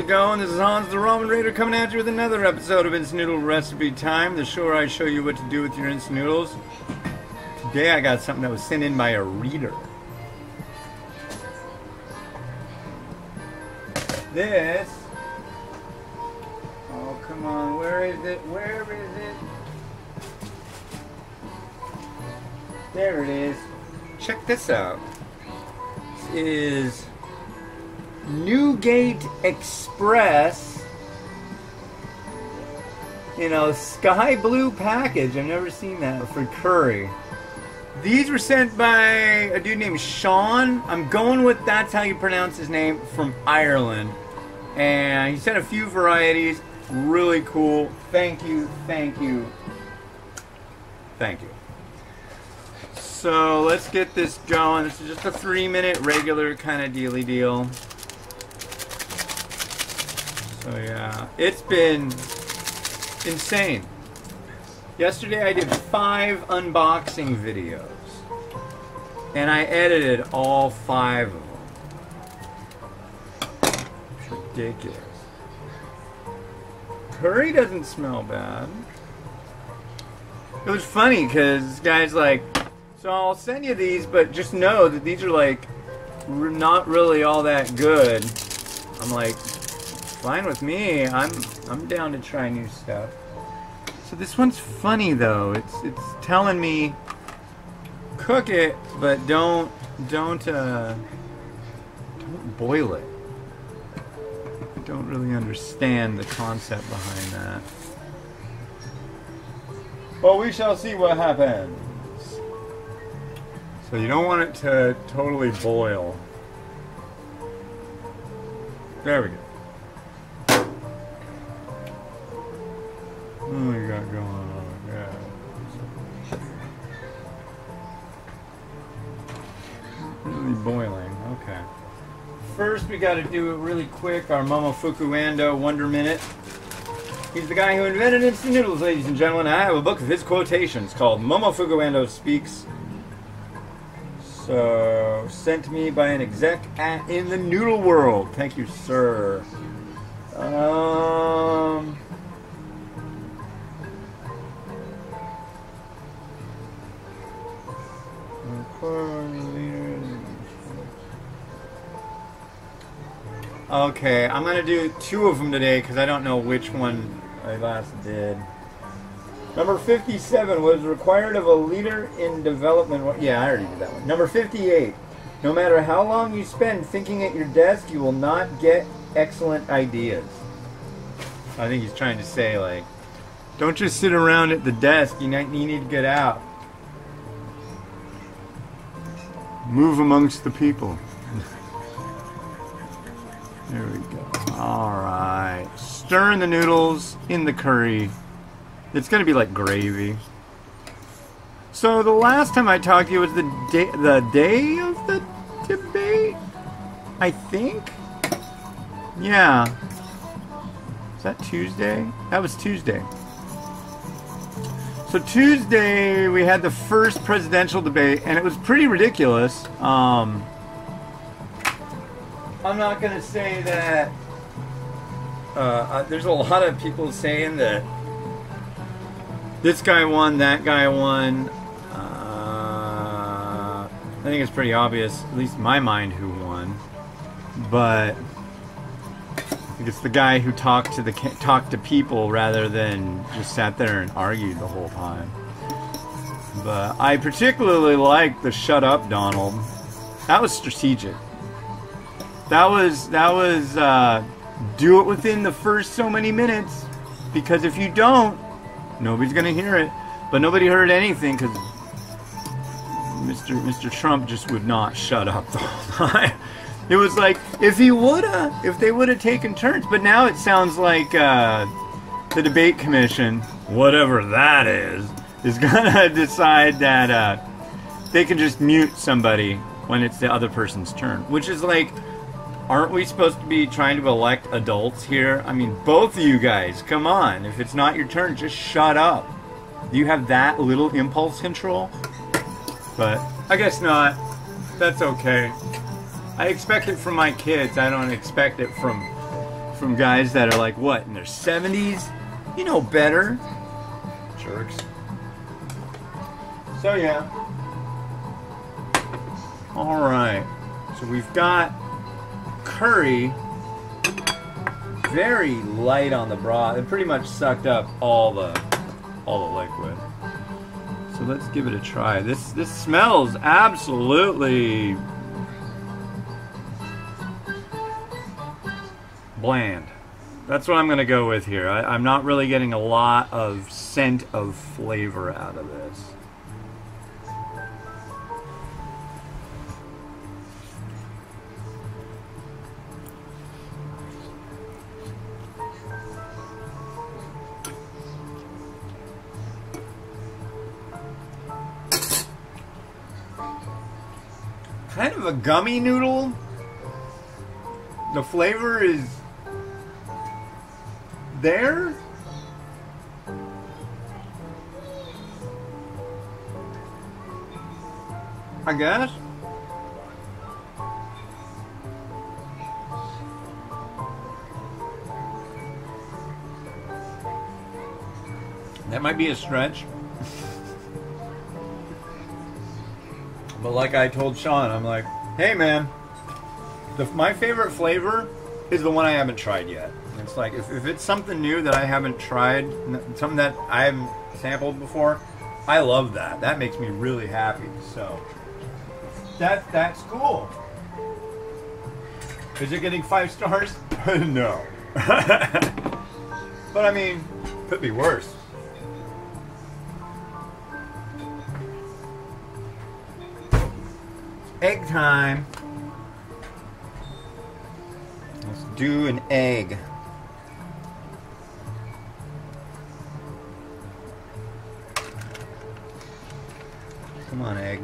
going? This is Hans the Ramen Raider coming at you with another episode of Instant Noodle Recipe Time, the show where I show you what to do with your instant noodles. Today I got something that was sent in by a reader. This... Oh, come on, where is it? Where is it? There it is. Check this out. This is Newgate Express in a sky blue package. I've never seen that for curry. These were sent by a dude named Sean. I'm going with that's how you pronounce his name, from Ireland. And he sent a few varieties. Really cool. Thank you, thank you, thank you. So let's get this going. This is just a 3-minute regular kind of dealy deal. So yeah, it's been insane. Yesterday I did 5 unboxing videos. And I edited all 5 of them. It's ridiculous. Curry doesn't smell bad. It was funny because this guy's like, so I'll send you these, but just know that these are like not really all that good. I'm like, fine with me. I'm down to try new stuff. So this one's funny though. It's telling me cook it, but don't boil it. I don't really understand the concept behind that. But we shall see what happens. So you don't want it to totally boil. There we go. What do we got going on? Yeah. Really boiling. Okay. First, we got to do it really quick. Our Momofuku Ando Wonder Minute. He's the guy who invented instant noodles, ladies and gentlemen. I have a book of his quotations called Momofuku Ando Speaks. So, sent to me by an exec in the noodle world. Thank you, sir. Okay, I'm going to do 2 of them today because I don't know which one I last did. Number 57 was required of a leader in development. Yeah, I already did that one. Number 58. No matter how long you spend thinking at your desk, you will not get excellent ideas. I think he's trying to say, like, don't just sit around at the desk. You need to get out. Move amongst the people. There we go. Alright. Stirring the noodles in the curry. It's going to be like gravy. So the last time I talked to you was the day of the debate? I think? Yeah. Is that Tuesday? That was Tuesday. So Tuesday we had the first presidential debate and it was pretty ridiculous. I'm not going to say that there's a lot of people saying that this guy won, that guy won. I think it's pretty obvious, at least in my mind, who won. But I think it's the guy who talked to people rather than just sat there and argued the whole time. But I particularly liked the "Shut Up, Donald." That was strategic. That was do it within the first so many minutes, because if you don't, nobody's gonna hear it. But nobody heard anything because Mr. Trump just would not shut up the whole time. It was like if they would have taken turns. But now it sounds like the debate commission, whatever that is gonna decide that they can just mute somebody when it's the other person's turn. Which is like, aren't we supposed to be trying to elect adults here? I mean, both of you guys, come on. If it's not your turn, just shut up. Do you have that little impulse control? But I guess not. That's okay. I expect it from my kids. I don't expect it from from guys that are like, what, in their 70s? You know better. Jerks. So yeah. Alright. So we've got curry. Very light on the broth. It pretty much sucked up all the liquid. So let's give it a try. This smells absolutely bland. That's what I'm gonna go with here. I'm not really getting a lot of scent of flavor out of this. Kind of a gummy noodle. The flavor is there. I guess. That might be a stretch. But like I told Sean, I'm like, hey man, my favorite flavor is the one I haven't tried yet. It's like, if it's something new that I haven't tried, something that I haven't sampled before, I love that. That makes me really happy. So, that's cool. Is it getting 5 stars? No. But I mean, could be worse. Egg time. Let's do an egg. Come on, egg.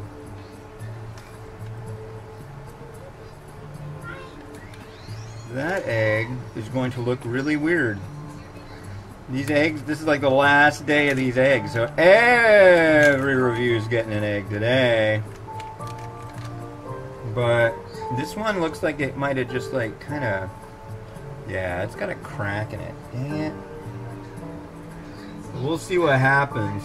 That egg is going to look really weird. These eggs, this is like the last day of these eggs, so every review is getting an egg today. But this one looks like it might have just like kind of, yeah, it's got a crack in it. Dang it. We'll see what happens.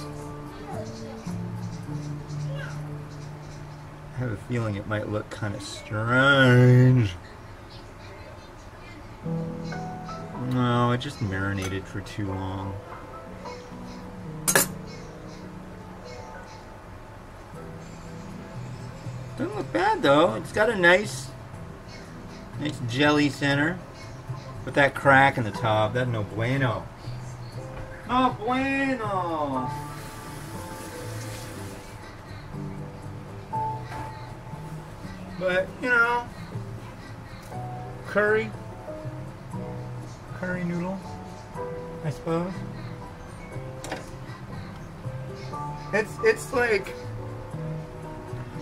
I have a feeling it might look kind of strange. No, it just marinated for too long. Doesn't look bad though. It's got a nice jelly center. With that crack in the top, that's no bueno. No bueno. But, you know, curry noodle, I suppose. It's like,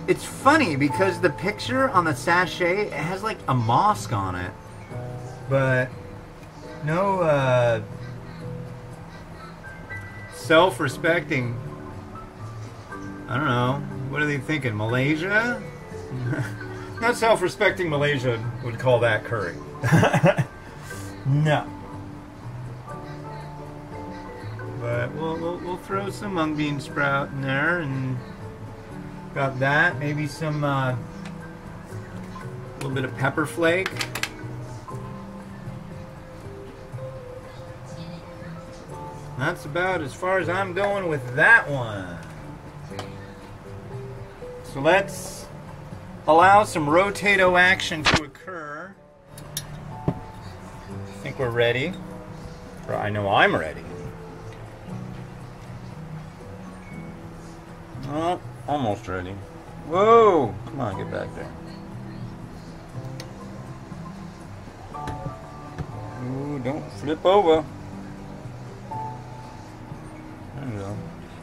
it's funny because the picture on the sachet, it has like a mosque on it, but no self-respecting, I don't know, what are they thinking, Malaysia? Not self-respecting Malaysia would call that curry. No. But we'll throw some mung bean sprout in there, and got that. Maybe some a little bit of pepper flake. That's about as far as I'm going with that one. So let's allow some rotato action to occur. I think we're ready. Or I know I'm ready. Oh, almost ready. Whoa! Come on, get back there. Ooh, don't flip over. There you go.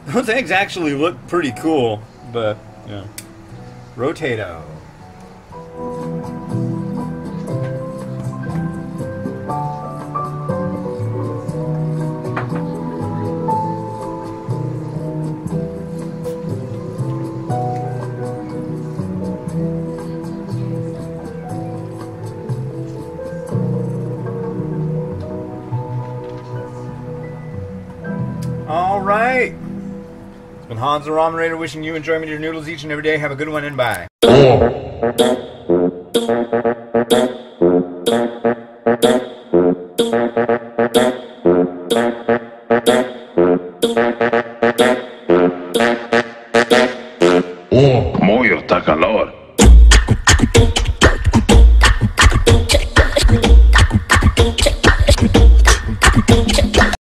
Those eggs actually look pretty cool, but, yeah. Rotato. right. It's been Hans the Ramen Raider wishing you enjoyment of your noodles each and every day. Have a good one and bye. Muy está calor.